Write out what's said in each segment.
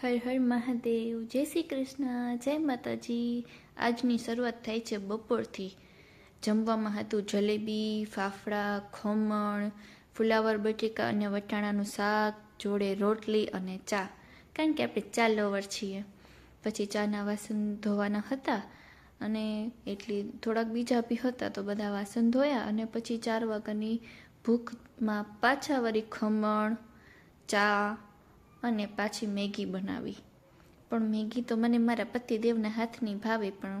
હર હર મહાદેવ, જય શ્રી કૃષ્ણ, જય માતાજી। આજની શરૂઆત થાય છે બપોરથી। જમવામાં હતું જલેબી, ફાફડા, ખમણ, ફુલાવર બટેકા અને વટાણાનું શાક, જોડે રોટલી અને ચા, કારણ કે આપણે ચા લવર છીએ। પછી ચાના વાસણ ધોવાના હતા અને એટલી થોડાક બીજા બી હતા, તો બધા વાસણ ધોયા અને પછી 4 વાગ્યાની ભૂખમાં પાછા વળી ખમણ, ચા અને પાછી મેગી બનાવી। પણ મેગી તો મને મારા પતિદેવના હાથની ભાવે, પણ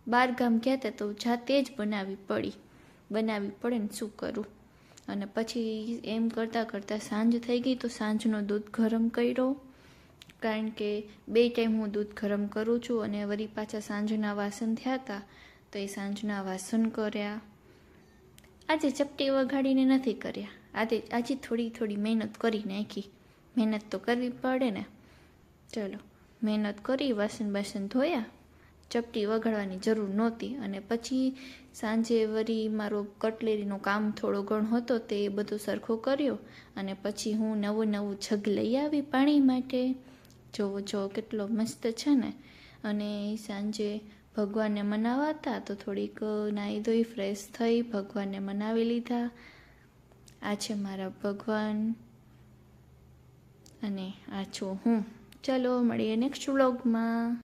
બહાર ગામ ગયા હતા તો જાતે જ બનાવવી પડે ને શું કરું। અને પછી એમ કરતાં કરતાં સાંજ થઈ ગઈ, તો સાંજનો દૂધ ગરમ કર્યો, કારણ કે 2 ટાઈમ હું દૂધ ગરમ કરું છું। અને વળી પાછા સાંજના વાસણ થયા હતા, તો એ સાંજના વાસણ કર્યા। આજે ચપટી વગાડીને નથી કર્યા, આજે થોડી મહેનત કરી નાખી। મહેનત તો કરવી પડે ને। ચલો, મહેનત કરી, વાસણ ધોયા, ચપટી વગાડવાની જરૂર નહોતી। અને પછી સાંજે વળી મારો કટલેરીનો કામ થોડો ઘણો હતો, તે બધો સરખો કર્યો। અને પછી હું નવું જગ લઈ આવી પાણી માટે। જો કેટલો મસ્ત છે ને। અને સાંજે ભગવાનને મનાવવા હતા, તો થોડીક નાહી ધોઈ ફ્રેશ થઈ ભગવાનને મનાવી લીધા। આ છે મારા ભગવાન અને આ છું હું। ચલો મળીએ નેક્સ્ટ વ્લોગમાં।